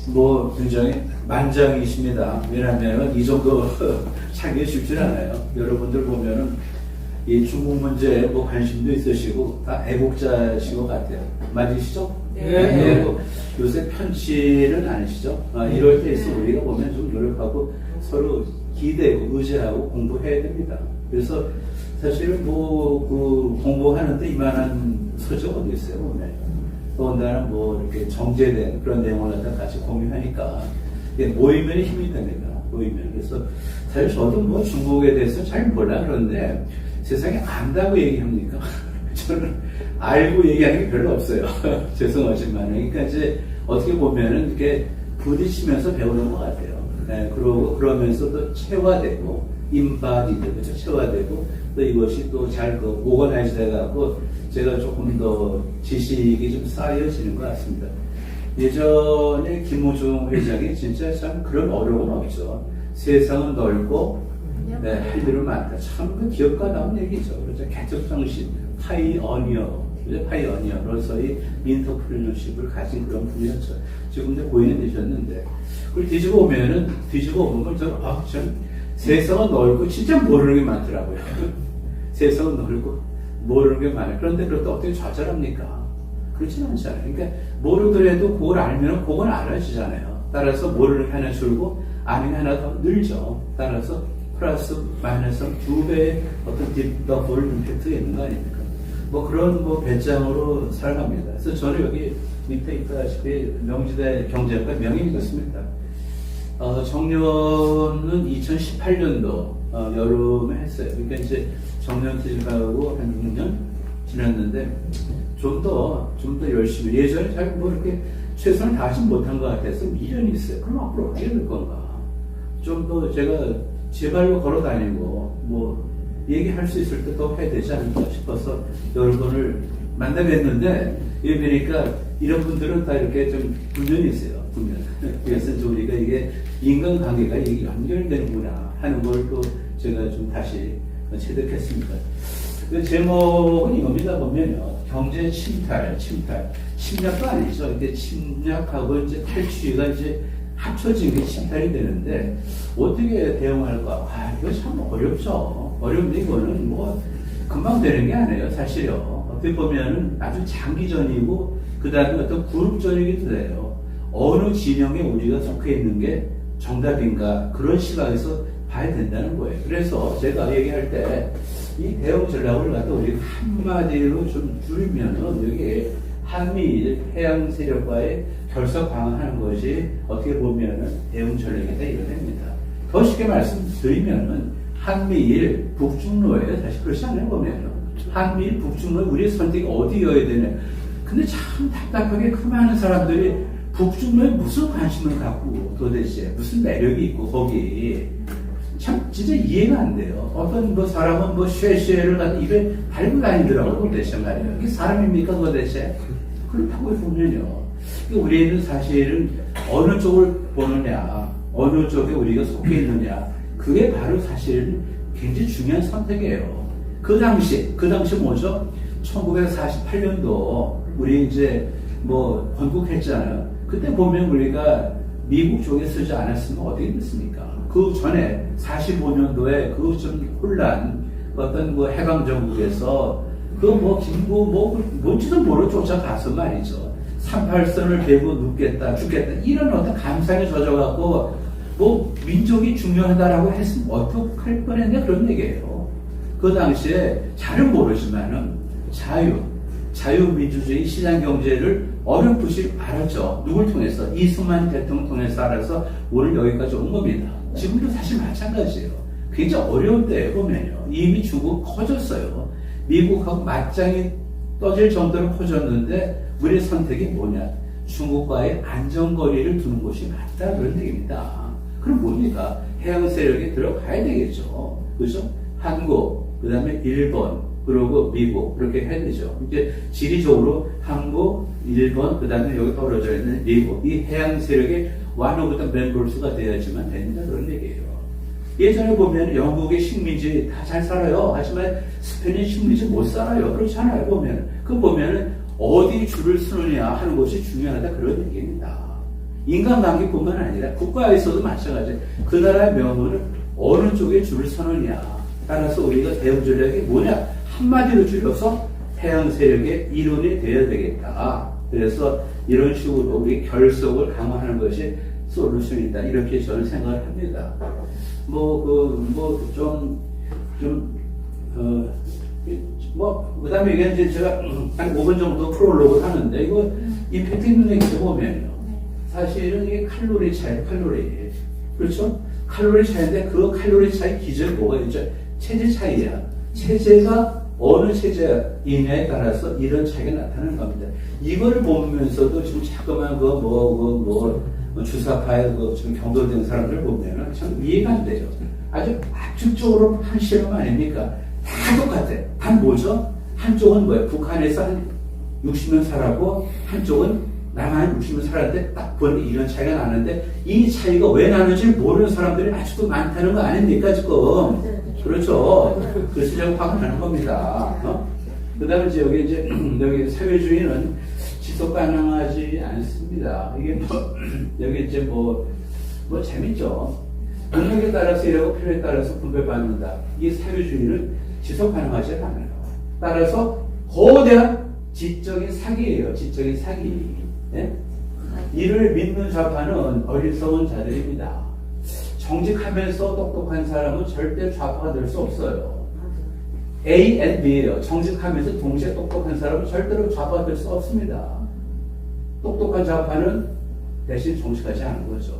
뭐 굉장히 만장이십니다. 왜냐하면 이 정도 찾기 쉽지 않아요. 여러분들 보면은 이 중국 문제에 뭐 관심도 있으시고 다 애국자신 것 같아요. 맞으시죠? 네. 뭐 요새 편치는 아니시죠? 이럴 때에서 우리가 보면 좀 노력하고 서로 기대고 의지하고 공부해야 됩니다. 그래서 사실은 뭐 그 공부하는데 이만한 서적 어디 있어요, 보면. 더군다나 뭐 이렇게 정제된 그런 내용을 갖다 같이 공유하니까 이게 모이면 힘이 됩니다. 모이면. 그래서 사실 저도 뭐 중국에 대해서 잘 몰라 그런데 세상에 안다고 얘기합니까? 저는 알고 얘기하는 게 별로 없어요. 죄송하지만. 그러니까 이제 어떻게 보면은 이렇게 부딪히면서 배우는 것 같아요. 네, 그러면서 또 체화되고, 인바디드, 그렇죠? 체화되고, 또 이것이 또 잘 오거나이즈 돼갖고, 제가 조금 더 지식이 좀 쌓여지는 것 같습니다. 예전에 김호중 회장이 진짜 참 그런 어려움은 없죠. 세상은 넓고, 네, 할 일은 많다. 참 그 기억과 나온 얘기죠. 그렇죠. 개척정신, 파이어니어, 파이어니어로서의 인터프리너십을 가진 그런 분이었죠. 지금도 고인이 되셨는데, 그걸 뒤집어 보면 전 세상은 넓고 진짜 모르는 게 많더라고요. 세상은 넓고 모르는 게 많아요. 그런데 그것도 어떻게 좌절합니까? 그렇진 않잖아요. 그러니까 모르더라도 그걸 알면 그건 알아지잖아요. 따라서 모르는 게 하나 줄고 아는 게 하나 더 늘죠. 따라서 플러스 마이너스 2배의 어떤 더블 임팩트가 있는 거 아닙니까? 뭐 그런 뭐 배짱으로 살아갑니다. 그래서 저는 여기 밑에 있다시피 명지대 경제학과 명예이었습니다. 정년은 2018년도 여름에 했어요. 그러니까 이제 정년퇴직하고 한 6년 지났는데 좀 더 열심히 예전에 잘 뭐 이렇게 최선을 다하지 못한 것 같아서 미련이 있어요. 그럼 앞으로 어떻게 될 건가? 좀 더 제가 제 발로 걸어 다니고 뭐 얘기할 수 있을 때 더 해야 되지 않을까 싶어서 여러분을 만나뵀는데 여기 보니까 이런 분들은 다 이렇게 좀 분연이 있어요. 분연. 그래서 이제 우리가 이게 인간관계가 이게 연결되는구나 하는 걸 또 제가 좀 다시 체득했습니다. 그 제목은 이겁니다. 보면요. 경제 침탈. 침략도 아니죠. 근데 침략하고 이제 탈취가 이제 합쳐진 게 침탈이 되는데 어떻게 대응할까? 이거 참 어렵죠. 어려운데 이거는 뭐 금방 되는 게 아니에요. 사실요. 어떻게 보면은 아주 장기전이고 그 다음에 어떤 그룹전이기도 돼요. 어느 진영에 우리가 속해 있는 게 정답인가 그런 시각에서 봐야 된다는 거예요. 그래서 제가 얘기할 때 이 대응 전략을 갖다 우리가 한마디로 좀 줄이면은 여기 한미일 해양 세력과의 결석 방어하는 것이 어떻게 보면은 대응 전략이다 이런 겁니다. 더 쉽게 말씀드리면은 한미일 북중로예요. 사실 그렇지 않아요 보면은 한미일 북중로에 우리의 선택이 어디여야 되냐. 근데 참 답답하게 그 많은 사람들이 북중로에 무슨 관심을 갖고 도대체 무슨 매력이 있고 거기 참 진짜 이해가 안 돼요. 어떤 뭐 사람은 뭐 쉐쉐를 갖다 입에 달고 다니더라고요. 도대체 말이에요. 이게 사람입니까 도대체? 그렇다고 보면요. 우리는 사실은 어느 쪽을 보느냐, 어느 쪽에 우리가 속해 있느냐, 그게 바로 사실은 굉장히 중요한 선택이에요. 그 당시 뭐죠? 1948년도 우리 이제 뭐 건국했잖아요. 그때 보면 우리가 미국 쪽에 쓰지 않았으면 어떻게 됐습니까? 그 전에 45년도에 그 좀 혼란, 어떤 뭐 해방 정국에서 그 뭐 김구 뭔지도 모르고 쫓아가서 말이죠. 38선을 베고 눕겠다, 죽겠다 이런 어떤 감상에 젖어갖고 뭐 민족이 중요하다라고 했으면 어떡할 뻔했냐 그런 얘기예요. 그 당시에 잘은 모르지만은 자유민주주의 시장경제를 어렴풋이 알았죠. 누굴 통해서? 이승만 대통령 통해서 알아서 오늘 여기까지 온 겁니다. 지금도 사실 마찬가지예요. 굉장히 어려운 때에 보면요. 이미 중국 커졌어요. 미국하고 맞짱이 떠질 정도로 커졌는데 우리의 선택이 뭐냐? 중국과의 안전거리를 두는 것이 맞다 그런 얘기입니다. 그럼 뭡니까? 해양 세력에 들어가야 되겠죠. 그죠? 한국, 그 다음에 일본, 그리고 미국 그렇게 해야 되죠. 이제 지리적으로 한국, 일본, 그 다음에 여기 떨어져 있는 미국 이 해양 세력의 완호부터 멤버스가 되어야지만 된다 그런 얘기예요. 예전에 보면 영국의 식민지 다 잘 살아요. 하지만 스페인 식민지 못 살아요. 그렇잖아요. 보면 그 보면은 어디 줄을 서느냐 하는 것이 중요하다 그런 얘기입니다. 인간관계뿐만 아니라 국가에서도 마찬가지예요. 그 나라의 명분은 어느 쪽에 줄을 서느냐. 따라서 우리가 대응 전략이 뭐냐? 한마디로 줄여서 태양 세력의 일원이 되어야 되겠다. 그래서 이런 식으로 우리 결속을 강화하는 것이 솔루션이다. 이렇게 저는 생각을 합니다. 그 다음에 이게 이제 제가 한 5분 정도 프롤로그를 하는데, 이거 임팩트 있는 얘기죠, 보면요. 사실은 이게 칼로리 차이, 칼로리. 그렇죠? 칼로리 차이인데 그 칼로리 차이 기준이 뭐가 있죠? 체제 차이야. 체제가 어느 체제이냐에 따라서 이런 차이가 나타나는 겁니다. 이걸 보면서도 지금 자꾸만 주사파에 지금 경도된 사람들 보면은 참 이해가 안 돼요. 아주 압축적으로 한 실험 아닙니까? 다 똑같아. 단 뭐죠? 한쪽은 뭐예요? 북한에서 한 60년 살았고, 한쪽은 남한 60년 살았는데 딱 보니 이런 차이가 나는데, 이 차이가 왜 나는지 모르는 사람들이 아직도 많다는 거 아닙니까, 지금? 그렇죠. 그래서 제가 화가 나는 겁니다. 그 다음에 여기 사회주의는 지속 가능하지 않습니다. 이게 여기 재밌죠. 능력에 따라서 일하고 필요에 따라서 분배받는다. 이 사회주의는 지속 가능하지 않아요. 따라서 거대한 지적인 사기예요. 지적인 사기. 네? 이를 믿는 좌파는 어리석은 자들입니다. 정직하면서 똑똑한 사람은 절대 좌파가 될 수 없어요. A and B예요. 정직하면서 동시에 똑똑한 사람은 절대로 좌파가 될 수 없습니다. 똑똑한 좌파는 대신 정직하지 않은 거죠.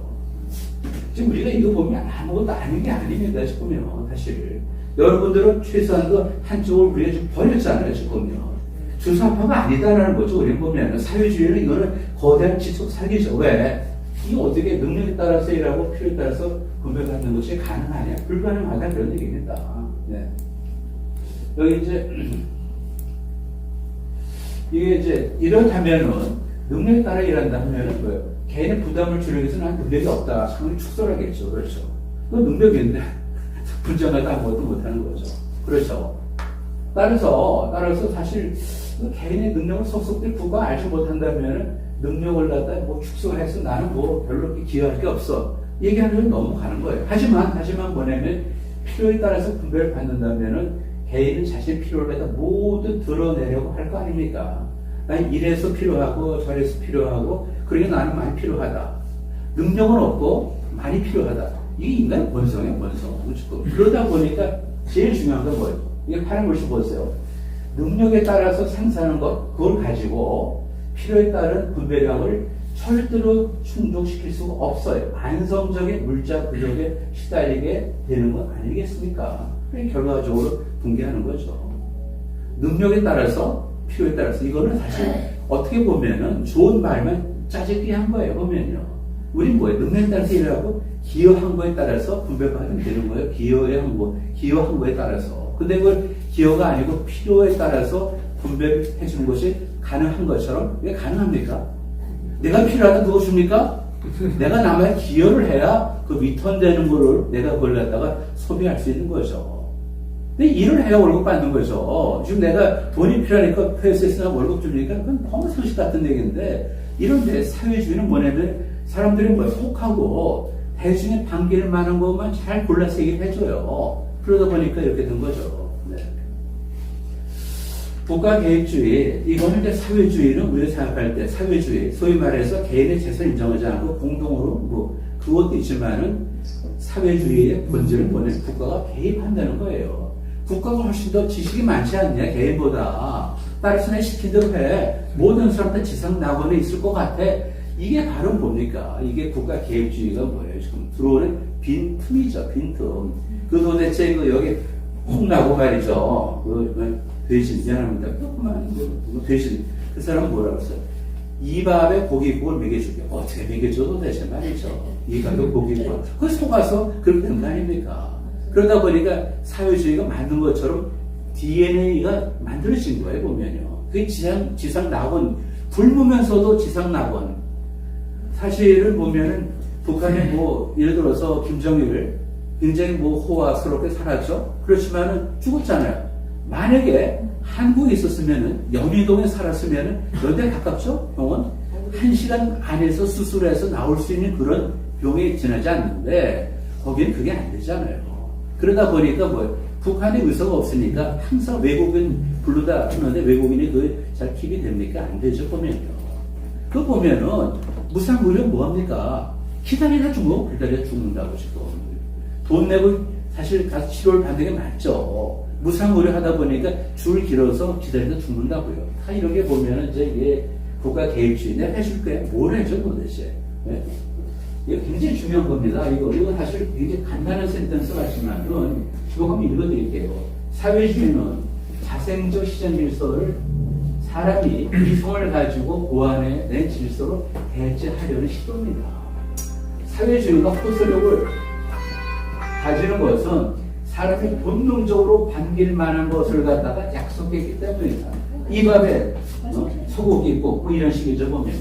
지금 우리가 이거 보면 아무것도 아닌 게 아닙니다. 지금요. 사실 여러분들은 최소한도 한쪽을 우리가 좀 버렸잖아요. 지금요. 주사파가 아니다라는 거죠. 우리 보면 사회주의는 이거는 거대한 지속 사기죠. 왜? 이게 어떻게 능력에 따라서 일하고 필요에 따라서 분배받는 것이 가능하냐? 불가능하다 그런 얘기입니다. 네. 여기 이게 이렇다면은 능력에 따라 일한다 하면은 뭐예요? 개인의 부담을 줄이기 위해서 난 능력이 없다. 상당히 축소하겠죠. 그렇죠. 그 능력이 있는데 분장하다 아무것도 못하는 거죠. 그렇죠. 따라서 사실 개인의 능력을 속속들이 부가 알지 못한다면은 능력을 갖다 축소해서 나는 별로 그렇게 기여할 게 없어. 얘기하는 건 넘어가는 거예요. 하지만 뭐냐면 필요에 따라서 분배를 받는다면은 개인은 자신의 필요를 갖다 모두 드러내려고 할 거 아닙니까? 난 이래서 필요하고 저래서 필요하고 그러니까 나는 많이 필요하다. 능력은 없고 많이 필요하다. 이게 인간의 본성이에요, 본성. 그러다 보니까 제일 중요한 건 뭐예요? 이게 파란 글씨 보세요. 능력에 따라서 생산하는 것, 그걸 가지고 필요에 따른 분배량을 절대로 충족시킬 수가 없어요. 안성적인 물자 부족에 시달리게 되는 건 아니겠습니까? 결과적으로 붕괴하는 거죠. 능력에 따라서, 필요에 따라서, 이거는 사실 어떻게 보면은 좋은 말만 짜집기 한 거예요, 보면요. 우린 뭐예요? 능력에 따라서 일하고 기여한 거에 따라서 분배받으면 되는 거예요. 기여한 거에 따라서. 근데 그걸 기여가 아니고 필요에 따라서 분배를 해주는 것이 가능한 것처럼 왜 가능합니까? 내가 필요하다 그거 줍니까? 내가 남에게 기여를 해야 그 리턴되는 거를 내가 그걸 갖다가 소비할 수 있는 거죠. 근데 일을 해야 월급 받는 거죠. 지금 내가 돈이 필요하니까 회사에서 월급 줍니까? 그건 너무 상식 같은 얘기인데, 이런데 사회주의는 뭐냐면 사람들이 속하고 대중의 반기를 많은 것만 잘 골라서 얘기를 해줘요. 그러다 보니까 이렇게 된 거죠. 네. 국가계획주의, 이거는 이제 사회주의는 우리가 생각할 때 사회주의, 소위 말해서 개인의 재산을 인정하지 않고 공동으로 그것도 있지만은 사회주의의 본질을 뭐냐면 국가가 개입한다는 거예요. 국가가 훨씬 더 지식이 많지 않냐, 개인보다. 따라서 내 시킨 대로 해. 모든 사람 다 지상 낙원에 있을 것 같아. 이게 바로 뭡니까? 이게 국가계획주의가 뭐예요? 지금 들어오는 빈틈이죠, 빈틈. 그 도대체 여기 홍나고 말이죠. 돼지, 미안합니다. 돼지. 그 사람은 뭐라고 했어요? 이 밥에 고기국을 먹여줄게. 어떻게 먹여줘도 되지 말이죠. 이 밥에 고기국을. 그 속아서 그렇게 된 거 아닙니까? 그러다 보니까 사회주의가 만든 것처럼 DNA가 만들어진 거예요, 보면요. 그게 지상 낙원, 굶으면서도 지상 낙원. 사실을 보면은 북한에 예를 들어서 김정일을 굉장히 호화스럽게 살았죠. 그렇지만은 죽었잖아요. 만약에 한국에 있었으면은 영희동에 살았으면은 어디에 가깝죠? 병원? 1시간 안에서 수술해서 나올 수 있는 그런 병이 지나지 않는데 거기는 그게 안 되잖아요. 그러다 보니까 뭐 북한에 의사가 없으니까 항상 외국인 부르다 하는데 외국인이 그 잘 킵이 됩니까? 안 되죠, 보면요. 그거 보면은 무상의료 뭐합니까? 기다리다 죽는다고 지금. 돈 내고 사실 가서 치료를 받는 게 맞죠. 무상의료 하다 보니까 줄 길어서 기다리다 죽는다고요. 다 이런 게 보면은 이제 이게 국가 개입주의. 내가 해줄 거야. 뭘 해줘 도대체. 네? 이거 굉장히 중요한 겁니다. 이거 사실 굉장히 간단한 센텐스 같지만은 이거 한번 읽어드릴게요. 사회주의는 자생적 시장 질서를 사람이 이성을 가지고 고안해낸 질서로 대체하려는 시도입니다. 사회주의가 호소력을 가지는 것은 사람이 본능적으로 반길 만한 것을 갖다가 약속했기 때문이다. 이 밥에 소고기 있고 뭐 이런 식이죠 보면.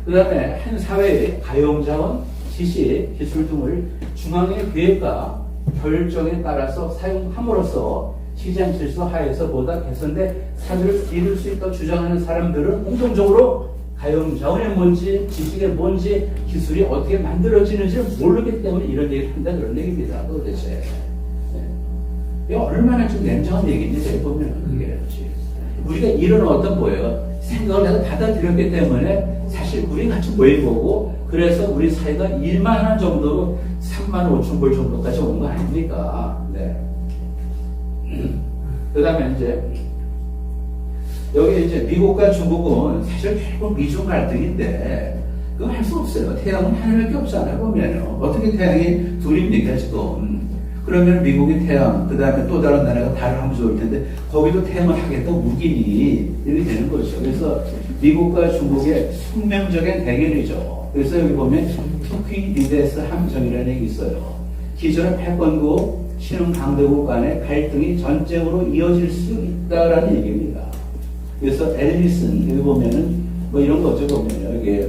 그 다음에 한 사회의 가용자원, 지시, 기술 등을 중앙의 계획과 결정에 따라서 사용함으로써 시장 질서 하에서 보다 개선된 사회를 이룰 수 있다고 주장하는 사람들은 공통적으로 가용자원이 뭔지, 지식이 뭔지, 기술이 어떻게 만들어지는지를 모르기 때문에 이런 얘기를 한다 그런 얘기입니다. 도대체. 네. 이게 얼마나 좀 냉정한 얘기인지 보면 그게 우리가 이런 어떤 뭐예요? 생각을 해서 받아들였기 때문에 사실 우리 같이 모인 거고 그래서 우리 사회가 일만한 정도로 35,000불 정도까지 온 거 아닙니까? 네. 그 다음에 이제 여기 이제 미국과 중국은 사실 결국 미중 갈등인데 그거 할 수 없어요. 태양은 하나밖에 없잖아요. 보면요. 어떻게 태양이 둘입니까 지금? 그러면 미국이 태양, 그 다음에 또 다른 나라가 달을 하면 좋을 텐데 거기도 태양을 하겠다 우기니 이렇게 되는 거죠. 그래서 미국과 중국의 숙명적인 대결이죠. 그래서 여기 보면 투퀴디데스 함정이라는 얘기 있어요. 기존의 패권국, 신흥 강대국 간의 갈등이 전쟁으로 이어질 수 있다라는 얘기입니다. 그래서 앨리슨 여기 보면은 뭐 이런 거죠 보면요. 여기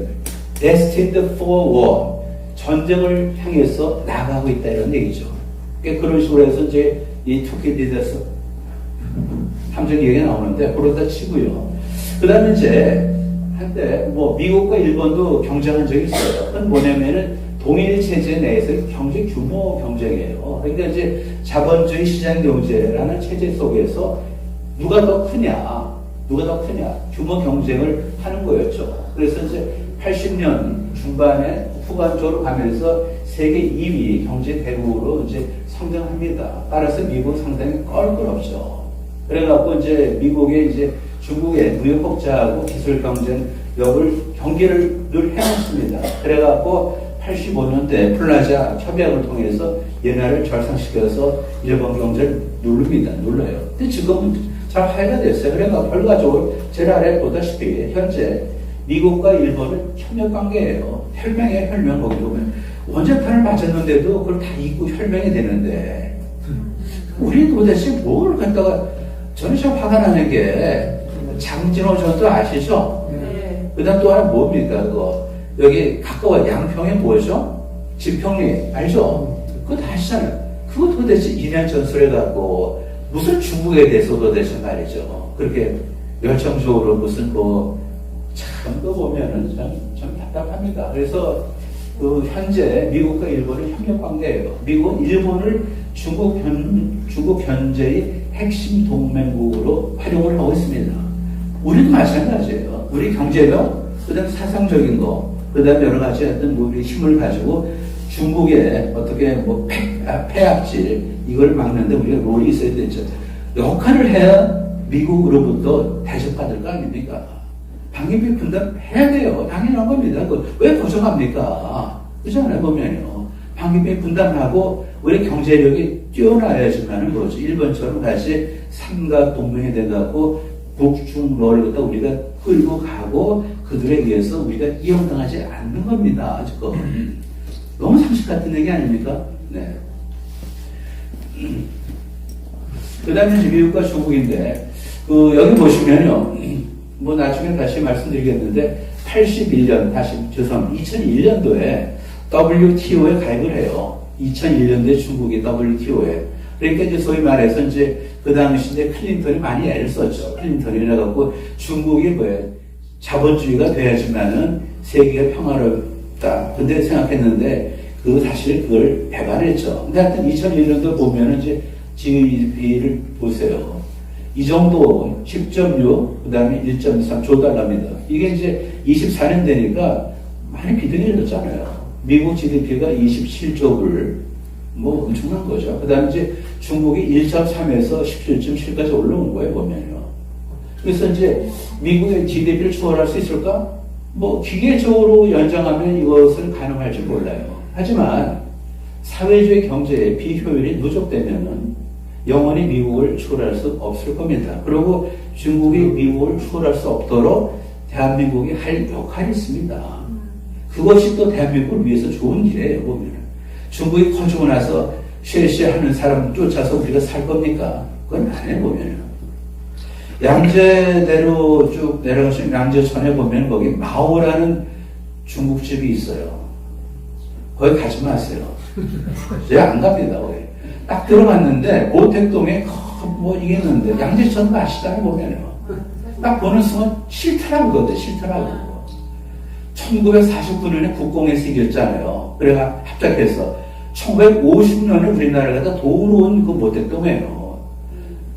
destined for war 전쟁을 향해서 나가고 있다 이런 얘기죠. 그런 식으로 해서 이제 이 투퀴디데스 함정 얘기가 나오는데 그러다 치고요. 그 다음에 이제 한때 뭐 미국과 일본도 경쟁한 적이 있어요. 그건 뭐냐면은 동일 체제 내에서 경제 규모 경쟁이에요. 그러니까 이제 자본주의 시장 경제라는 체제 속에서 누가 더 크냐 규모 경쟁을 하는 거였죠. 그래서 이제 80년 중반에 후반적으로 가면서 세계 2위 경제 대국으로 이제 성장합니다. 따라서 미국은 상당히 껄끄럽죠. 그래갖고 이제 미국의 이제 중국의 무역국자하고 기술 경쟁력을 경계를 늘 해왔습니다. 그래갖고 85년대 플라자 협약을 통해서 얘네를 절상시켜서 일본 경제를 눌러요. 근데 지금은 잘 화해가 됐어요. 그러니까 결과적으로 제가 아래 보다시피 현재 미국과 일본은 협력 관계예요. 혈맹의 혈맹 거기 보면 원자탄을 맞았는데도 그걸 다 잊고 혈맹이 되는데 우리는 도대체 뭘 갖다가 저는 참 화가 나는 게 장진호 전도 아시죠? 네. 그 다음 또 하나 뭡니까 그거 여기 가까워 양평에 뭐죠? 진평리 알죠? 그거 다 아시잖아요. 그거 도대체 2년 전술해갖고 무슨 중국에 대해서 도대체 말이죠. 그렇게 열정적으로 무슨 참 또 보면은 참 답답합니다. 그래서 그 현재 미국과 일본은 협력 관계예요. 미국은 일본을 중국 현재의 핵심 동맹국으로 활용을 하고 있습니다. 우리도 마찬가지예요. 우리 경제력, 그다음 사상적인 거, 그다음 여러 가지 어떤 우리 힘을 가지고 중국의 어떻게 폐악질 이걸 막는데 우리가 롤이 있어야 되죠. 역할을 해야 미국으로부터 대접받을 거 아닙니까? 방위비 분담해야 돼요. 당연한 겁니다. 왜 고정합니까? 그렇잖아요, 보면요. 방위비 분담하고 우리 경제력이 뛰어나야지만은 거죠. 일본처럼 다시 삼각 동맹이 돼갖고 북중러를 갖다 우리가 끌고 가고 그들에 의해서 우리가 이용당하지 않는 겁니다. 지금. 너무 상식 같은 얘기 아닙니까? 네. 그 다음에 미국과 중국인데, 여기 보시면요. 뭐 나중에 다시 말씀드리겠는데 81년 다시 죄송합니다. 2001년도에 WTO에 가입을 해요. 2001년도에 중국이 WTO에. 그러니까 이제 소위 말해서 이제 그 당시 이제 클린턴이 많이 애를 썼죠. 클린턴이 그래갖고 중국이 자본주의가 돼야지만은 세계가 평화롭다. 근데 생각했는데 사실 그걸 배반했죠. 근데 하여튼 2001년도 보면은 이제 GDP를 보세요. 이 정도 10.6, 그 다음에 1.3 조달합니다. 이게 이제 24년 되니까 많이 비등해졌잖아요. 미국 GDP가 27조를 뭐 엄청난 거죠. 그 다음에 이제 중국이 1.3에서 17.7까지 올라온 거예요, 보면요. 그래서 이제 미국의 GDP를 초월할 수 있을까? 뭐 기계적으로 연장하면 이것은 가능할지 몰라요. 하지만 사회주의 경제의 비효율이 누적되면은 영원히 미국을 초월할 수 없을 겁니다. 그리고 중국이 미국을 초월할 수 없도록 대한민국이 할 역할이 있습니다. 그것이 또 대한민국을 위해서 좋은 길이에요, 보면. 중국이 커지고 나서 쉐쉐하는 사람 쫓아서 우리가 살 겁니까? 그건 안 해, 보면. 양재대로 쭉 내려가시면 양재천에 보면 거기 마오라는 중국집이 있어요. 거기 가지 마세요. 제가 안 갑니다, 거기. 딱 들어갔는데, 고택동에 뭐 이게 있는데, 양재천 맛있다고 보면요. 딱 보는 순간 싫더라고, 그거든, 싫더라고. 1949년에 국공에서 이겼잖아요. 그래가 합작해서 1950년에 우리나라가 도우러 온 그 모택동이에요.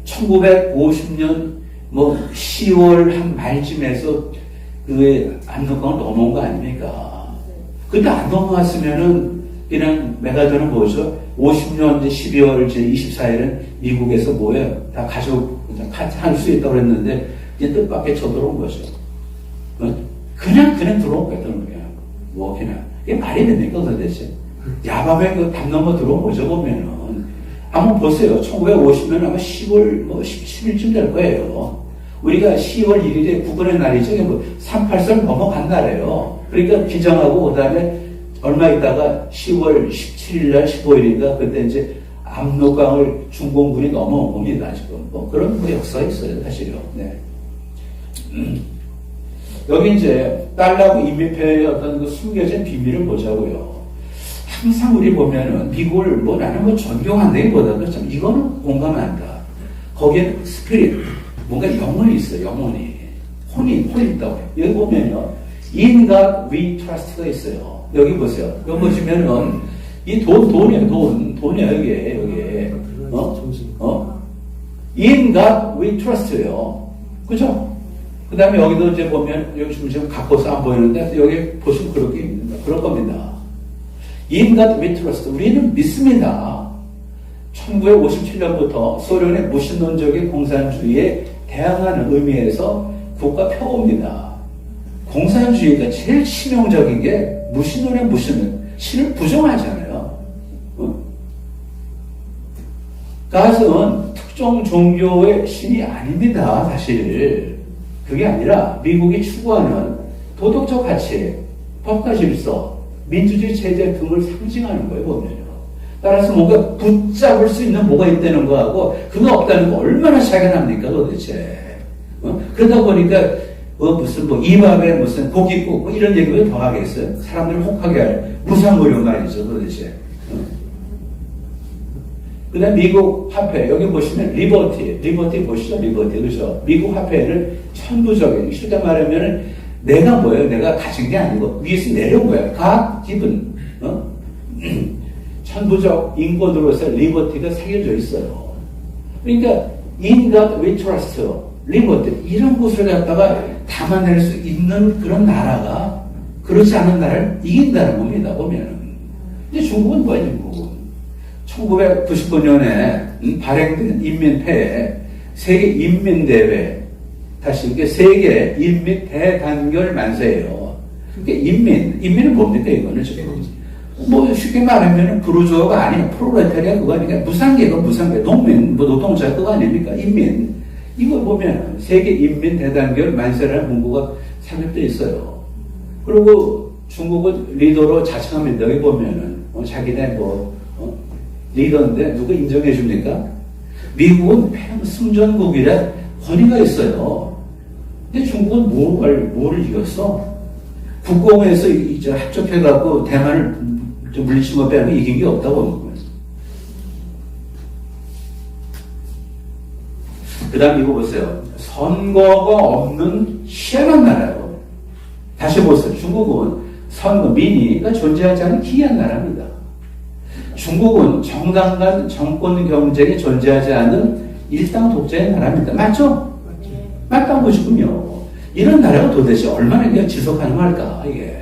1950년 뭐 10월 한 말쯤에서 그 압록강을 넘어온 거 아닙니까? 근데 안 넘어갔으면은 그냥 메가더는 뭐죠? 50년 이제 12월 이제 24일은 미국에서 뭐예요? 다 할 수 있다고 그랬는데 이제 뜻밖의 쳐들어온 거죠. 그냥 들어온 거야, 뭐, 그냥. 이게 말이 됩니까, 도대체? 야밤에 그 담 넘어 들어온 거죠, 보면은. 한번 보세요. 1950년 아마 10월, 뭐, 10일쯤 될 거예요. 우리가 10월 1일에 국군의 날이죠. 뭐 38선 넘어간 날이에요. 그러니까 기정하고, 그 다음에 얼마 있다가 10월 17일날, 15일인가, 그때 이제 압록강을 중공군이 넘어온 겁니다, 지금. 뭐, 그런 뭐 역사가 있어요, 사실요. 네. 여기 이제 달러하고 인민폐의 어떤 그 숨겨진 비밀을 보자고요. 항상 우리 보면은 미국을 뭐 나는 뭐 존경한다기보다도 참 이거는 공감한다. 거기에 스피릿, 뭔가 영혼이 있어요. 영혼이. 혼이 있다고. 여기 보면요. In God we trust가 있어요. 여기 보세요. 여기 보시면은 이 돈이에요. 돈이에요. 여기에. In God we trust예요. 그죠? 그 다음에 여기도 이제 보면, 여기 지금 갖고서 안 보이는데, 여기 보시면 그럴 겁니다. In God we trust. 우리는 믿습니다. 1957년부터 소련의 무신론적인 공산주의에 대항하는 의미에서 국가 표어입니다. 공산주의가 제일 치명적인 게 무신론의 무신론. 신을 부정하잖아요. 그것은 특정 종교의 신이 아닙니다, 사실. 그게 아니라 미국이 추구하는 도덕적 가치, 법과 질서, 민주주의 체제 등을 상징하는 거예요, 보면요. 따라서 뭔가 붙잡을 수 있는 뭐가 있다는 거하고 그거 없다는 거 얼마나 차이가 납니까, 도대체. 그러다 보니까 무슨 뭐 이밥에 무슨 고깃국 뭐 이런 얘기를 더 하겠어요. 사람들을 혹하게 할 무상무료 말이죠, 도대체. 그 다음 미국 화폐, 여기 보시면 리버티 보시죠, 리버티, 그죠? 미국 화폐는 천부적인, 쉽게 말하면 내가 뭐예요? 내가 가진 게 아니고 위에서 내려온 거야. 각 기분, 천부적 인권으로서 리버티가 새겨져 있어요. 그러니까 in God we trust, 리버티 이런 것을 갖다가 담아낼 수 있는 그런 나라가 그렇지 않은 나라를 이긴다는 겁니다, 보면은. 근데 중국은 뭐야, 중국은? 1999년에 발행된 인민폐에 세계 인민대회, 다시 이게 세계 인민 대단결 만세예요. 그러니까 인민은 뭡니까, 이거는 지금? 뭐 쉽게 말하면 부르주아가 아니야, 프롤레타리아 그거 아니까 무상계, 농민, 뭐 노동자 그거 아닙니까? 인민. 이거 보면 세계 인민 대단결 만세라는 문구가 삽입되어 있어요. 그리고 중국은 리더로 자청합니다. 여기 보면은 자기네 리더인데 누가 인정해 줍니까? 미국은 승전국이라 권위가 있어요. 근데 중국은 뭐를 이겼어? 국공에서 이제 합작해갖고 대만을 물리치고 빼면 이긴 게 없다고 하는 거예요. 그 다음 이거 보세요. 선거가 없는 희한한 나라예요. 다시 보세요. 중국은 선거, 민의가 존재하지 않은 기이한 나라입니다. 중국은 정당 간 정권 경쟁이 존재하지 않는 일당 독재의 나라입니다. 맞죠? 맞다고 보시군요. 이런 나라가 도대체 얼마나 그냥 지속 가능할까, 이게.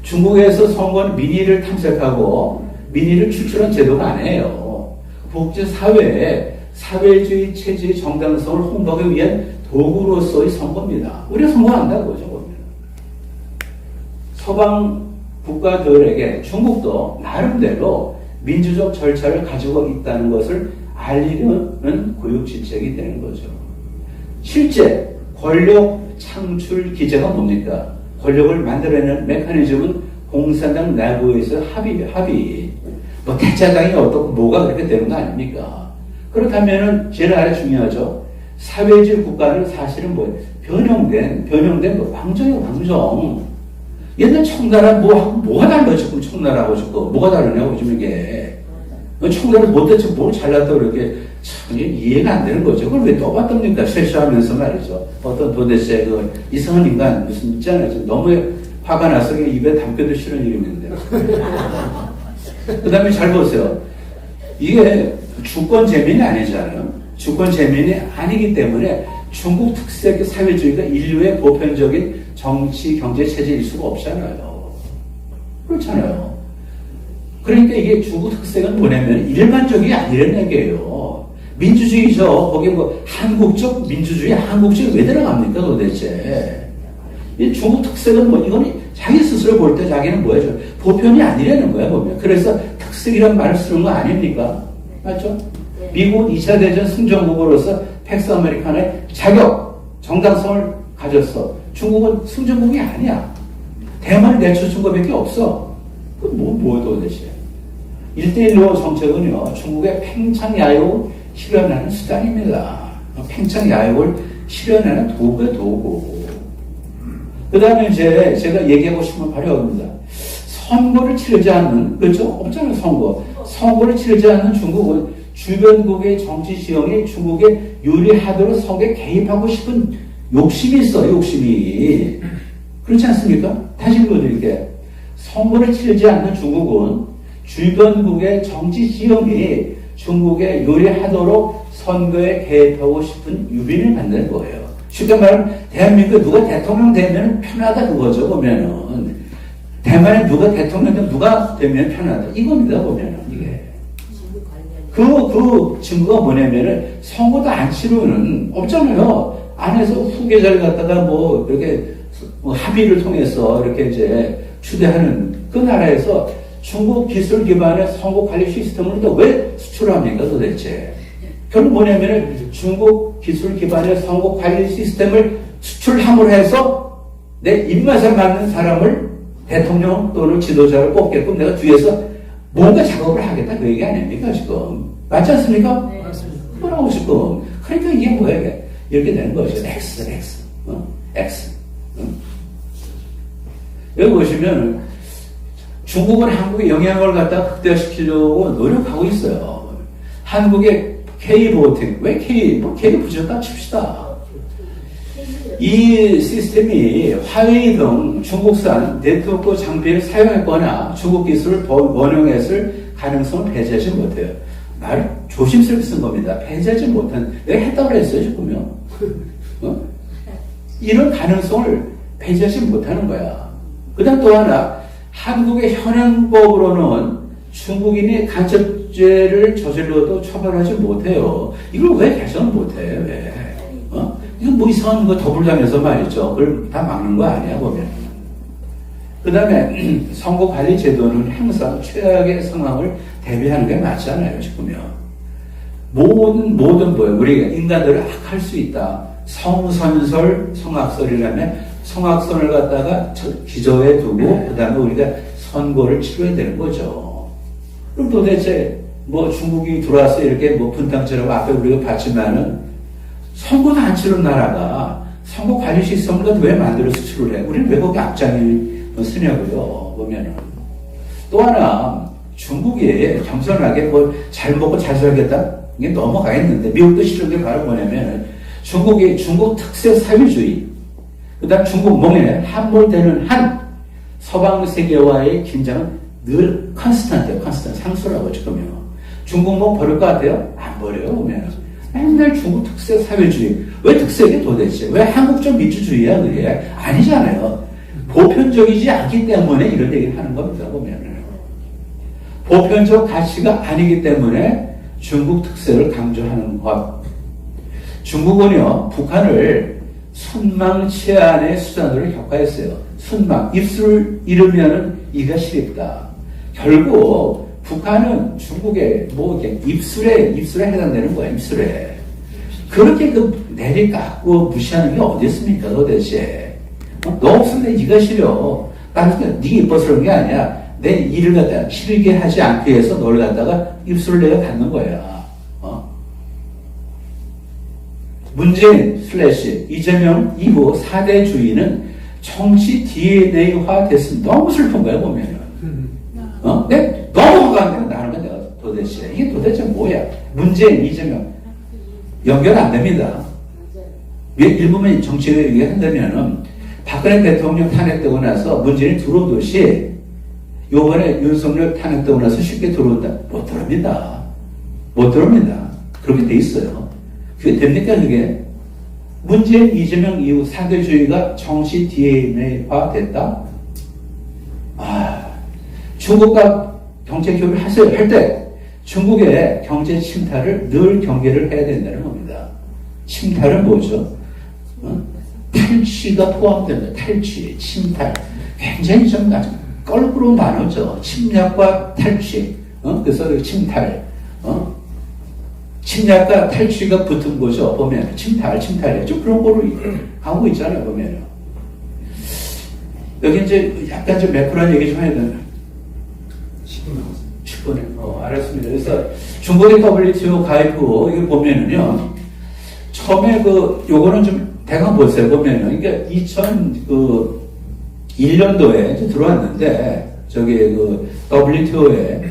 중국에서 선거는 민의를 탐색하고 민의를 추출한 제도가 아니에요. 국제사회에 사회주의 체제의 정당성을 홍보하기 위한 도구로서의 선거입니다. 우리가 선거한다고 보죠, 보면. 서방 국가들에게 중국도 나름대로 민주적 절차를 가지고 있다는 것을 알리려는 교육지책이 되는 거죠. 실제 권력 창출 기제가 뭡니까? 권력을 만들어내는 메커니즘은 공산당 내부에서 합의. 뭐 대자당이 어떻고 뭐가 그렇게 되는 거 아닙니까? 그렇다면은 제일 아래 중요하죠. 사회주의 국가는 사실은 뭐예요? 변형된 뭐 왕정이에요, 왕정. 옛날 청나라 뭐가 달라 지금 청나라하고 지금 뭐가 다르냐고 지금 이게 청나라 못했지 뭘 잘났다고 그렇게 참 이해가 안 되는 거죠. 그걸 왜 떠받듭니까? 쇄시하면서 말이죠. 어떤 도대체 그 이상한 인간 무슨 있잖아요. 지금 너무 화가 나서 입에 담겨도 싫은 이름인데. 그 다음에 잘 보세요. 이게 주권 재민이 아니잖아요. 주권 재민이 아니기 때문에 중국 특색 사회주의가 인류의 보편적인 정치, 경제 체제일 수가 없잖아요. 그렇잖아요. 그러니까 이게 중국 특색은 뭐냐면 일반적이 아니라는 얘기예요. 민주주의죠. 거기 뭐 한국적 민주주의, 한국주의 왜 들어갑니까 도대체? 이 중국 특색은 뭐 이건 자기 스스로 볼 때 자기는 뭐예요? 보편이 아니라는 거야 보면. 그래서 특색이란 말을 쓰는 거 아닙니까? 맞죠? 미국은 2차 대전 승전국으로서 팩스 아메리카노의 자격, 정당성을 가졌어. 중국은 승전국이 아니야. 대만을 내쫓은 것밖에 없어. 그 뭐 도대체. 1대1로 정책은요, 중국의 팽창야욕을 실현하는 수단입니다. 팽창야욕을 실현하는 도구가 도구. 그 다음에 이제 제가 얘기하고 싶은 바로 여기입니다. 선거를 치르지 않는, 그렇죠? 없잖아요, 선거. 선거를 치르지 않는 중국은 주변국의 정치 지형이 중국에 유리하도록 선거에 개입하고 싶은 욕심이 있어요, 욕심이. 그렇지 않습니까? 다시 읽어드릴게요. 선거를 치르지 않는 중국은 주변국의 정치 지형이 중국에 유리하도록 선거에 개입하고 싶은 유빈을 만드는 거예요. 쉽게 말하면 대한민국에 누가 대통령 되면 편하다 그거죠, 보면은. 대만에 누가 대통령 되면 누가 되면 편하다. 이겁니다, 보면은, 이게. 그 증거가 뭐냐면은 선거도 안 치르는, 없잖아요. 안에서 후계자를 갖다가 뭐, 이렇게 합의를 통해서 이렇게 이제 추대하는 그 나라에서 중국 기술 기반의 선거 관리 시스템을 또 왜 수출합니까 도대체? 결국 뭐냐면은 중국 기술 기반의 선거 관리 시스템을 수출함으로 해서 내 입맛에 맞는 사람을 대통령 또는 지도자를 뽑게끔 내가 뒤에서 뭔가 작업을 하겠다 그 얘기 아닙니까 지금? 맞지 않습니까? 네, 맞습니다. 뭐라고 지금? 그러니까 이게 뭐야 이게? 이렇게 되는 거죠. X. X. 여기 보시면 중국은 한국의 영향을 갖다 극대화시키려고 노력하고 있어요. 한국의 K-보팅, 왜 K, 뭐 K 붙였다 칩시다. 이 시스템이 화웨이 등 중국산 네트워크 장비를 사용했거나 중국 기술을 원용했을 가능성을 배제하지 못해요. 말을 조심스럽게 쓴 겁니다. 배제하지 못한, 내가 했다고 그랬어요, 지금요. 이런 가능성을 배제하지 못하는 거야. 그 다음 또 하나, 한국의 현행법으로는 중국인이 간첩죄를 저질러도 처벌하지 못해요. 이걸 왜 개선 못해? 왜? 이거 뭐 이상한 거 더블당해서 말이죠. 그걸 다 막는 거 아니야, 보면. 그 다음에 선거 관리 제도는 항상 최악의 상황을 대비하는 게 맞잖아요, 지금요. 모든 뭐예요? 우리가 인간들을 악할 수 있다. 성선설, 성악설이라면 성악선을 갖다가 기저에 두고 그 다음에 우리가 선거를 치러야 되는 거죠. 그럼 도대체 뭐 중국이 들어와서 이렇게 뭐 분탕처럼 앞에 우리가 봤지만은 선거도 안 치른 나라가 선거 관리 시스템을 왜 만들어 수출을 해? 우리는 왜 거기 앞장을 쓰냐고요, 보면은. 또 하나, 중국이 겸손하게 뭐 잘 먹고 잘 살겠다? 이게 넘어가겠는데, 미국도 싫은 게 바로 뭐냐면, 중국 특색 사회주의, 그 다음 중국 몽에 함몰되는 한 서방 세계와의 긴장은 늘 컨스탄트예요. 상수라고 지금요. 중국 몽 버릴 것 같아요? 안 버려요. 보면 맨날 중국 특색 사회주의. 왜 특색이 도대체? 왜 한국적 민주주의야 그게? 아니잖아요. 보편적이지 않기 때문에 이런 얘기를 하는 겁니다. 보면은 보편적 가치가 아니기 때문에 중국 특색을 강조하는 것. 중국은요 북한을 순망치안의 수단으로 격화했어요. 순망, 입술을 잃으면은 이가 시립다. 결국 북한은 중국의 뭐 이렇게 입술에 해당되는 거야. 입술에 그렇게 내리깎고 무시하는 게 어디 있습니까 도대체? 너 없으면 이가 시려. 따라서 네가 이뻐서 그런 게 아니야. 내 이를 갖다가 시리게 하지 않기 위해서 너를 갖다가 입술을 내가 갖는 거야. 문재인 / 이재명 이후 4대주의는 정치 DNA화 됐습니다. 너무 슬픈 거야 보면은. 내 너무 화가 안 되는 나는 내가 도대체 이게 도대체 뭐야? 문재인 이재명 연결 안 됩니다. 일부만 정치를 얘기한다면은 박근혜 대통령 탄핵되고 나서 문재인이 들어오듯이 요번에 윤석열 탄핵되고 나서 쉽게 들어온다? 못 들어옵니다. 못 들어옵니다. 그렇게 돼 있어요. 그게 됩니까 그게? 문재인 이재명 이후 사대주의가 정치 DNA화 됐다? 중국과 경제 교류를 할 때 중국의 경제 침탈을 늘 경계를 해야 된다는 겁니다. 침탈은 뭐죠? 탈취가 포함됩니다. 탈취, 침탈. 굉장히 좀 껄끄러운 단어죠. 침략과 탈취. 그래서 침탈. 침략과 탈취가 붙은 거죠. 보면 침탈이에요. 좀 그런 거로 하고 있잖아요. 보면 여기 이제 약간 좀 매크로한 얘기 좀 해야 되나? 10분에. 알았습니다. 그래서 중국의 WTO 가입 후 이거 보면은요. 처음에 요거는 좀 대강 보세요. 보면은 이게 2001년도에 이제 들어왔는데 WTO에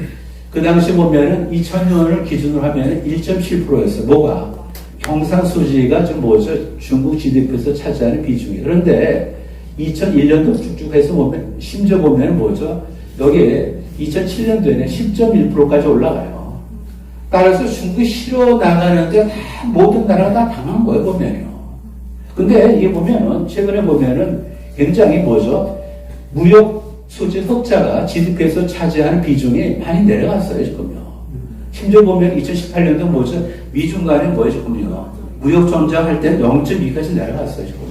그 당시 보면은 2000년을 기준으로 하면 1.7%였어요. 뭐가? 경상수지가 좀 뭐죠? 중국 GDP에서 차지하는 비중이. 그런데 2001년도 쭉쭉 해서 보면, 심지어 보면 뭐죠? 여기에 2007년도에는 10.1%까지 올라가요. 따라서 중국이 실어 나가는데 다 모든 나라가 다 당한 거예요, 보면요. 근데 이게 보면은, 최근에 보면은 굉장히 뭐죠? 무역 수지 흑자가 GDP에서 차지하는 비중이 많이 내려갔어요, 지금요. 심지어 보면 2018년도 뭐죠? 미중 간에 뭐예요, 지금요? 무역 전쟁할 때 0.2까지 내려갔어요, 지금요.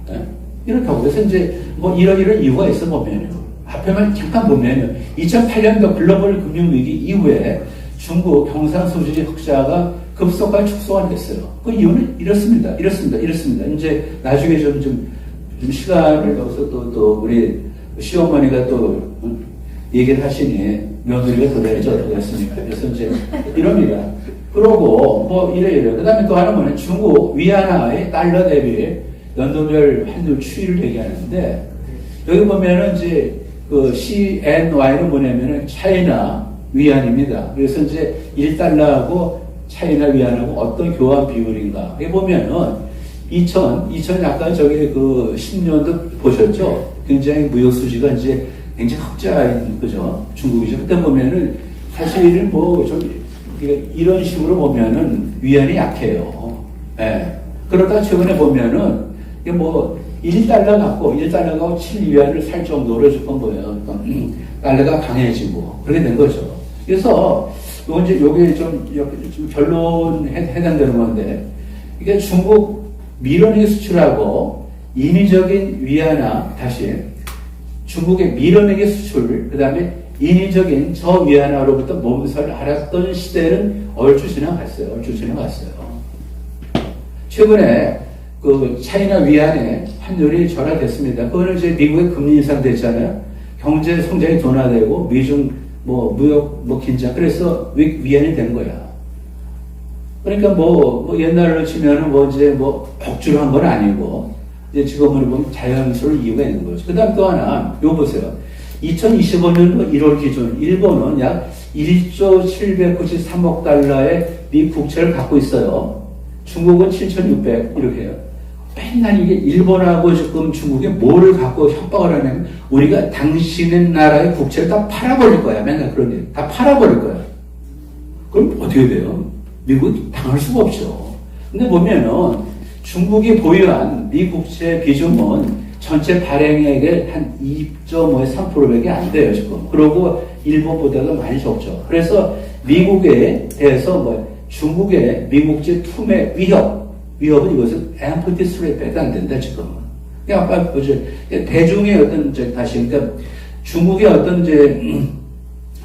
네? 이렇게 하고, 그래서 이제 뭐 이런 이유가 있어 보면요. 앞에만 잠깐 보면요. 2008년도 글로벌 금융위기 이후에 중국 경상수지 흑자가 급속하게 축소가 됐어요. 그 이유는 이렇습니다. 이제 나중에 좀 시간을 여기서 또 우리 시어머니가 또 얘기를 하시니 며느리가 그래야지 어떻게 했습니까? 그래서 이제 이럽니다. 그러고 뭐 이래요. 그 다음에 또 하나는 뭐냐. 중국 위안화의 달러 대비 연도별 환율 추이를 얘기하는데 여기 보면은 이제 CNY는 뭐냐면은 차이나 위안입니다. 그래서 이제 1달러하고 차이나 위안하고 어떤 교환 비율인가. 여기 보면은 2000 아까 10년도 보셨죠? 굉장히 무역 수지가 이제 굉장히 흑자인, 그죠? 중국이죠. 그때 보면은 사실은 이런 식으로 보면은 위안이 약해요. 예. 그러다 최근에 보면은 이게 1달러 갖고 7위안을 살 정도로 조금 뭐예요. 달러가 강해지고 그렇게 된 거죠. 그래서 요게 좀 결론 해당되는 건데 이게 중국 밀원의 수출하고 인위적인 위안화, 다시 중국의 밀원액의 수출, 그 다음에 인위적인 저위안화로부터 몸살을 앓았던 시대는 얼추 지나갔어요. 최근에 차이나 위안의 환율이 절하됐습니다. 그거는 이제 미국의 금리 인상 됐잖아요. 경제 성장이 둔화되고 미중 무역 긴장. 그래서 위안이 된 거야. 그러니까 옛날로 치면은 억지로 한 건 아니고, 이제 지금으로 보면 자연스러운 이유가 있는 거죠. 그 다음 또 하나, 요거 보세요. 2025년 1월 기준, 일본은 약 1조 793억 달러의 미 국채를 갖고 있어요. 중국은 7,600, 이렇게 해요. 맨날 이게 일본하고 지금 중국이 뭐를 갖고 협박을 하냐면 우리가 당신의 나라의 국채를 다 팔아버릴 거야. 맨날 그런 얘기. 다 팔아버릴 거야. 그럼 어떻게 돼요? 미국이 당할 수가 없죠. 근데 보면은 중국이 보유한 미 국채 비중은 전체 발행액의 한 2.3%밖에 안 돼요, 지금. 그리고 일본보다도 많이 적죠. 그래서 미국에 대해서 중국의 미국제 투매 위협은 이것은 empty threat밖에 안 된다, 지금은. 그러니까 아까 보죠. 대중의 어떤, 그러니까 중국의 어떤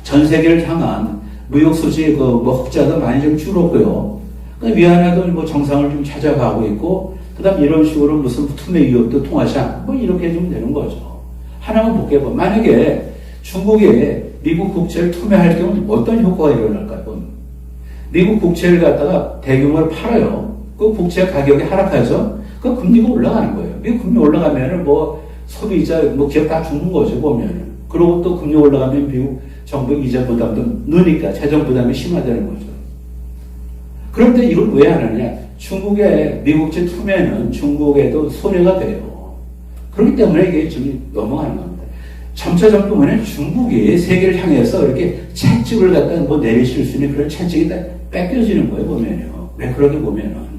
전 세계를 향한 무역 수지 흑자도 많이 좀 줄었고요. 위안화도 정상을 좀 찾아가고 있고, 그 다음 이런 식으로 무슨 투매 위협도 통하지 않고, 이렇게 좀 되는 거죠. 하나만 볼게요. 만약에 중국에 미국 국채를 투매할 경우 어떤 효과가 일어날까요? 미국 국채를 갖다가 대규모로 팔아요. 그 국채 가격이 하락하죠? 그 금리가 올라가는 거예요. 미국 금리 올라가면은 소비자, 기업 다 죽는 거죠, 보면은. 그리고 또 금리 올라가면 미국 정부 이자 부담도 느니까 재정 부담이 심화되는 거죠. 그런데 이걸 왜 안 하느냐? 중국의 미국제 투매는 중국에도 손해가 돼요. 그렇기 때문에 이게 좀 넘어가는 겁니다. 점차점 보면 중국이 세계를 향해서 이렇게 채찍을 갖다 내리실 수 있는 그런 채찍이 다 뺏겨지는 거예요, 보면요. 왜 그러게 보면은,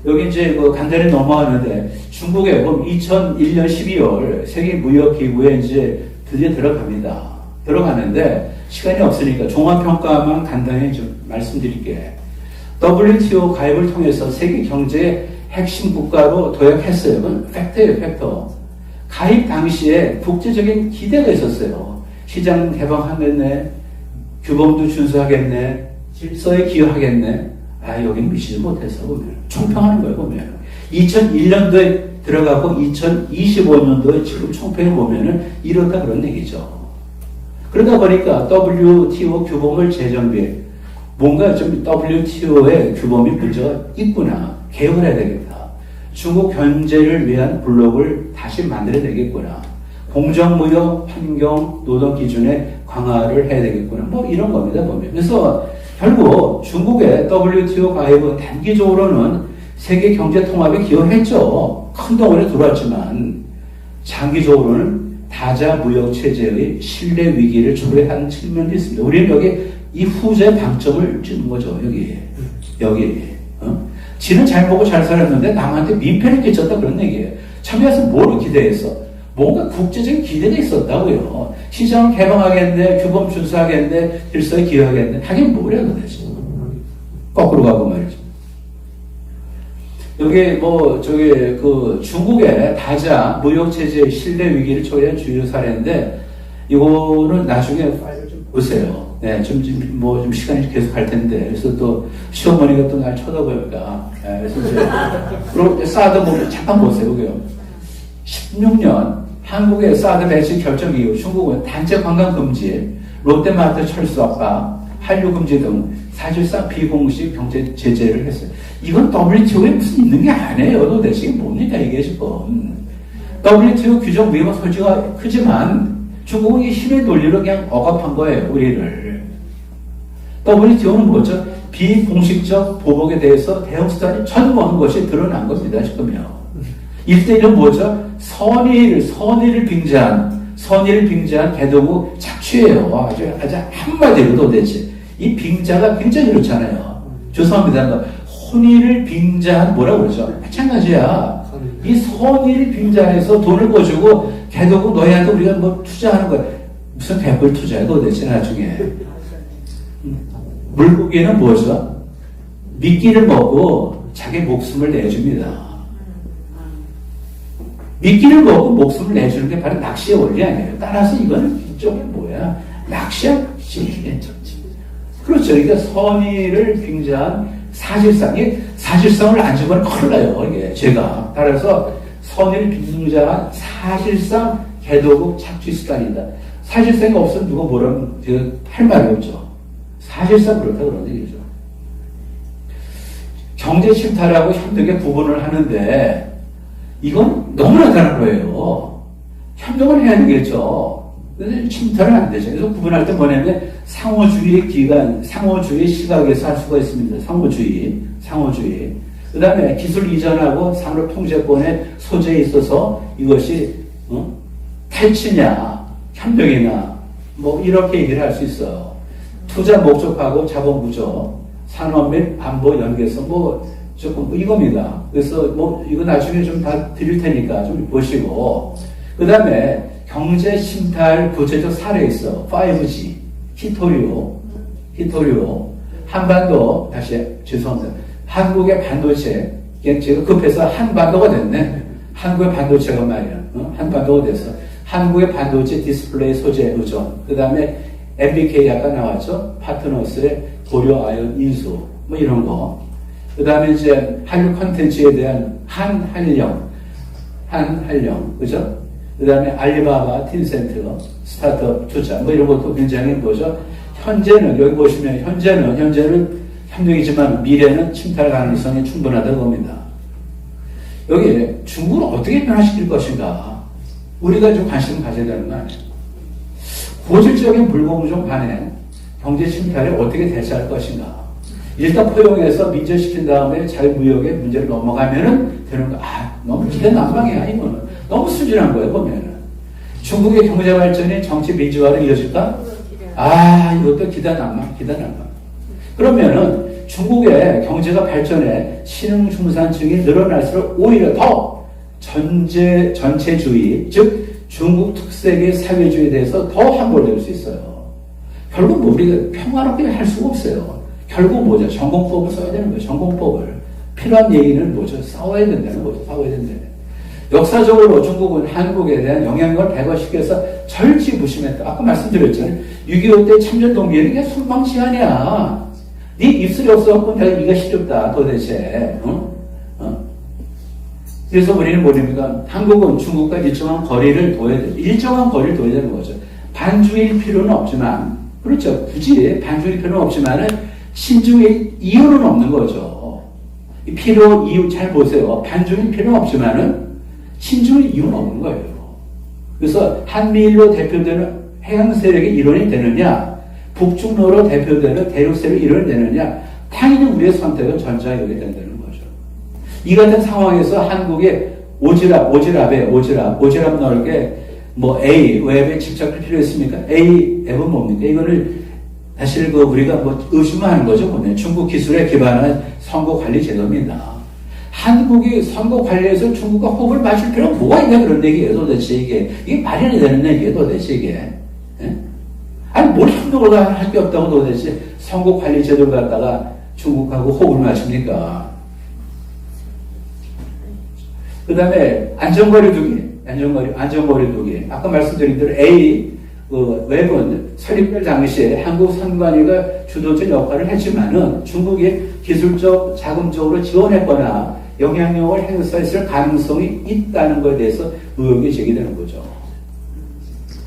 여기 간단히 넘어가는데, 중국에 2001년 12월 세계무역기구에 드디어 들어가는데, 시간이 없으니까 종합평가만 간단히 좀 말씀드릴게요. WTO 가입을 통해서 세계 경제의 핵심 국가로 도약했어요. 그건 팩트예요, 팩터. 가입 당시에 국제적인 기대가 있었어요. 시장 개방하겠네, 규범도 준수하겠네, 질서에 기여하겠네. 여긴 미치지 못해서 보면 총평하는 거예요, 보면. 2001년도에 들어가고 2025년도에 지금 총평을 보면은 이렇다 그런 얘기죠. 그러다 보니까 WTO 규범을 재정비해. 뭔가 좀 WTO의 규범이 문제가 있구나. 개혁을 해야 되겠다. 중국 경제를 위한 블록을 다시 만들어야 되겠구나. 공정무역, 환경, 노동 기준의 강화를 해야 되겠구나. 이런 겁니다, 보면. 그래서 결국 중국의 WTO 가입은 단기적으로는 세계 경제 통합에 기여했죠. 큰 덩어리 들어왔지만 장기적으로는 다자 무역 체제의 신뢰 위기를 초래한 측면도 있습니다. 우리는 여기 이 후자의 방점을 찍는 거죠. 여기. 지는 잘 먹고 잘 살았는데 남한테 민폐를 끼쳤다 그런 얘기예요. 참여해서 뭐를 기대했어? 뭔가 국제적인 기대가 있었다고요. 시장을 개방하겠네, 규범 준수하겠네, 질서에 기여하겠네. 하긴 뭐래 도대체. 거꾸로 가고 말이죠. 여기 중국의 다자 무역체제의 신뢰 위기를 초래한 주요 사례인데, 이거는 나중에 파일을 좀 보세요. 네, 좀 시간이 계속 갈 텐데. 그래서 또, 시어머니가 또 날 쳐다보니까. 그래서 그리고 사드 잠깐 보세요, 여기요. 16년, 한국의 사드 배치 결정 이후 중국은 단체 관광 금지, 롯데마트 철수 압박, 한류 금지 등 사실상 비공식 경제 제재를 했어요. 이건 WTO에 무슨 있는 게 아니에요. 도대체 뭡니까 이게 지금. WTO 규정 위반 소지가 크지만 중국은 이 힘의 논리로 그냥 억압한 거예요. 우리를. WTO는 뭐죠? 비공식적 보복에 대해서 대응 수단이 전무한 것이 드러난 겁니다. 지금요. 1대1은 뭐죠? 선의를 빙자한 개도구 착취예요. 아주 한마디로 도대체. 이 빙자가 굉장히 그렇잖아요. 죄송합니다. 혼의를 빙자한 뭐라고 그러죠? 마찬가지야. 이 선의를 빙자해서 돈을 꿔주고 개도구 너희한테 우리가 투자하는 거야. 무슨 개뿔 투자야 도대체 나중에. 물고기는 뭐죠? 미끼를 먹고 자기 목숨을 내줍니다. 미끼를 먹고 목숨을 내주는 게 바로 낚시의 원리 아니에요. 따라서 이건 이쪽이 뭐야? 낚시였지. 그렇죠. 그러니까 선의를 빙자한 사실상을 안 집으면 큰일 나요. 이게 제가. 따라서 선의를 빙자한 사실상 개도국 착취 수단이다. 사실상이 없으면 누가 뭐라면 할 말이 없죠. 사실상 그렇다 그런 얘기죠. 경제 침탈하고 협력의 구분을 하는데 이건 너무나 다른 거예요. 협력을 해야 되겠죠. 근데 침탈은 안 되죠. 그래서 구분할 때 뭐냐면 상호주의 시각에서 할 수가 있습니다. 상호주의. 그 다음에 기술 이전하고 산업 통제권의 소재에 있어서 이것이 탈취냐, 협력이냐, 뭐 이렇게 얘기를 할 수 있어요. 투자 목적하고 자본 구조, 산업 및 안보 연계성, 뭐 조금 이겁니다. 그래서 뭐 이거 나중에 좀 다 드릴 테니까 좀 보시고, 그 다음에 경제 심탈 구체적 사례 있어. 5G, 히토리오, 한반도, 다시 죄송합니다. 한국의 반도체, 제가 급해서 한반도가 됐네. 한국의 반도체가 말이야. 한반도가 됐어. 한국의 반도체 디스플레이 소재 의존. 그 다음에 MBK 아까 나왔죠? 파트너스의 고려 아연 인수. 뭐 이런 거. 그 다음에 이제 한류 컨텐츠에 대한 한한령. 그죠? 그 다음에 알리바바, 팀센트, 스타트업 투자. 뭐 이런 것도 굉장히 뭐죠? 현재는, 여기 보시면 현재는 협력이지만 미래는 침탈 가능성이 충분하다고 봅니다. 여기 중국을 어떻게 변화시킬 것인가? 우리가 좀 관심을 가져야 되는 거 아니에요? 고질적인 불공정 반응, 경제 침탈에 어떻게 대처할 것인가? 일단 포용해서 민주시킨 다음에 자유무역의 문제를 넘어가면은 되는 거. 너무 기대 난방이야, 이거는. 너무 수준한 거예요, 보면은. 중국의 경제 발전이 정치 민주화로 이어질까? 이것도 기대 난방. 그러면은 중국의 경제가 발전해 신흥 중산층이 늘어날수록 오히려 더 전체주의, 즉 중국 특색의 사회주의에 대해서 더 함몰될 수 있어요. 결국 뭐 우리가 평화롭게 할 수가 없어요. 결국 뭐죠? 전공법을 써야 되는 거예요. 전공법을. 필요한 얘기는 뭐죠? 싸워야 된다는 거죠. 역사적으로 중국은 한국에 대한 영향력을 배가시켜서 절치부심했다. 아까 말씀드렸잖아요. 6.25 때 참전동기는 이게 술망치 아니야. 네 입술이 없어갖고 내가 이가 시렵다 도대체. 그래서 우리는 뭐랍니까? 한국은 중국과 일정한 거리를 둬야 되는 거죠. 반중일 필요는 없지만, 그렇죠. 굳이 반중일 필요는 없지만은 신중일 이유는 없는 거죠. 필요, 이유 잘 보세요. 반중일 필요는 없지만은 신중일 이유는 없는 거예요. 그래서 한미일로 대표되는 해양 세력의 일원이 되느냐, 북중로로 대표되는 대륙 세력의 일원이 되느냐, 당연히 우리의 선택은 전자여야 된다는 거죠. 이 같은 상황에서 한국의 오지랖 넓게 뭐 A, 웹에 집착할 필요 있습니까? A, 앱은 뭡니까? 이거를 사실 우리가 뭐 의심하는 거죠. 보면 중국 기술에 기반한 선거 관리 제도입니다. 한국이 선거 관리에서 중국과 호흡을 맞출 필요가 뭐가 있냐 그런 얘기예요. 도대체 이게 말이 되는 얘기예요. 도대체 이게. 예? 아니 뭘 협력을 할 게 없다고 도대체 선거 관리 제도를 갖다가 중국하고 호흡을 맞춥니까? 그 다음에 안전거리 두기. 아까 말씀드린 대로 A, 웹은 설립될 당시에 한국 선관위가 주도적 역할을 했지만은 중국이 기술적, 자금적으로 지원했거나 영향력을 행사했을 가능성이 있다는 것에 대해서 의혹이 제기되는 거죠.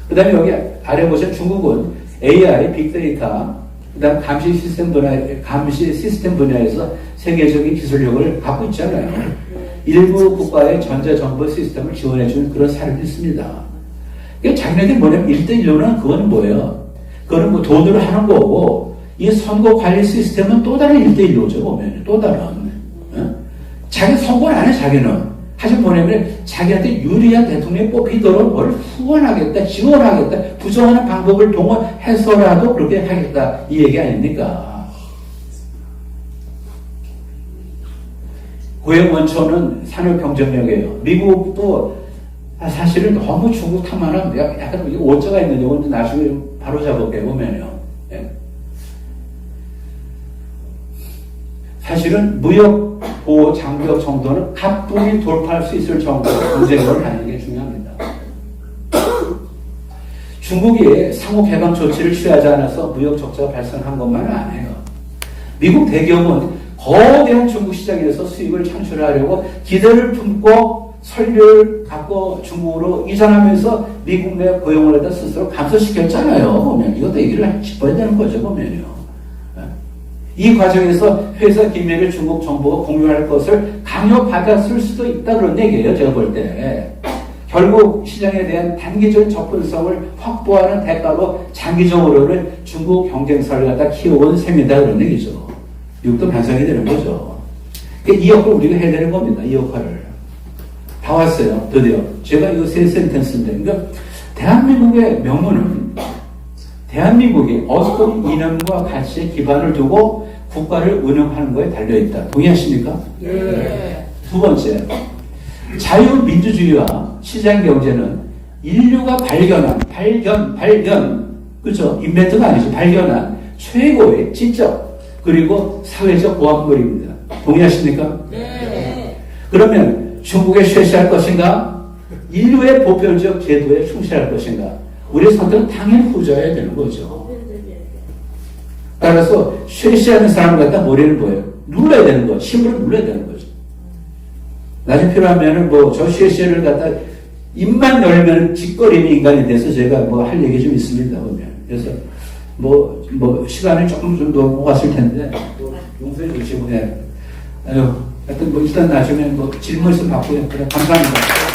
그 다음에 여기 아래 보시면 중국은 AI, 빅데이터, 그 다음 감시 시스템 분야에서 세계적인 기술력을 갖고 있잖아요. 일부 국가의 전자정보 시스템을 지원해주는 그런 사례도 있습니다. 자기네들이 뭐냐면 1대1로는 그건 뭐예요? 그거는 뭐 돈으로 하는 거고, 이 선거 관리 시스템은 또 다른 1대1로죠, 보면. 또 다른. 자기 선거를 안 해, 자기는. 하지만 뭐냐면 자기한테 유리한 대통령이 뽑히도록 뭘 후원하겠다, 지원하겠다, 부정하는 방법을 동원해서라도 그렇게 하겠다. 이 얘기 아닙니까? 고용 원천은 산업 경쟁력이에요. 미국도 사실은 너무 중국 탐하는 약간 오자가 있는 이건 나중에 바로 잡을게요. 보면요. 예. 사실은 무역 보호 장벽 정도는 가뿐히 돌파할 수 있을 정도로 경쟁력을 하는 게 중요합니다. 중국이 상호 개방 조치를 취하지 않아서 무역 적자가 발생한 것만은 아니에요. 미국 대기업은 거대한 중국 시장에서 수익을 창출하려고 기대를 품고 설비를 갖고 중국으로 이전하면서 미국 내 고용을 갖다 스스로 감소시켰잖아요. 보면 이것도 얘기를 짚어야 되는 거죠. 보면요. 이 과정에서 회사 기밀을 중국 정부가 공유할 것을 강요받았을 수도 있다 그런 얘기예요. 제가 볼 때. 결국 시장에 대한 단기적 접근성을 확보하는 대가로 장기적으로는 중국 경쟁사를 갖다 키워온 셈이다 그런 얘기죠. 미국도 반성이 되는 거죠. 그러니까 이 역할을 우리가 해야 되는 겁니다. 이 역할을. 다 왔어요. 드디어. 제가 이거 세 센텐스인데. 그러니까 대한민국의 명문은 대한민국이 어떤 이념과 가치에 기반을 두고 국가를 운영하는 거에 달려있다. 동의하십니까? 네. 두 번째, 자유민주주의와 시장경제는 인류가 발견, 그죠? 인벤트가 아니죠. 발견한 최고의 지적, 그리고 사회적 보안물입니다. 동의하십니까? 네. 그러면 중국에 쇄시할 것인가? 인류의 보편적 제도에 충실할 것인가? 우리의 선택은 당연히 후자여야 되는 거죠. 따라서 쇄시하는 사람을 갖다 머리를 뭐예요? 눌러야 되는 거, 힘으로 눌러야 되는 거죠. 나중에 필요하면은 저 쇄시를 갖다 입만 열면 짓거리는 인간이 돼서 제가 할 얘기 좀 있습니다. 보면. 그래서 시간을 조금 좀 더 모았을 텐데 용서해 주시고, 아유, 하여튼 일단 나중에 질문 있으면 받고요. 그래, 감사합니다.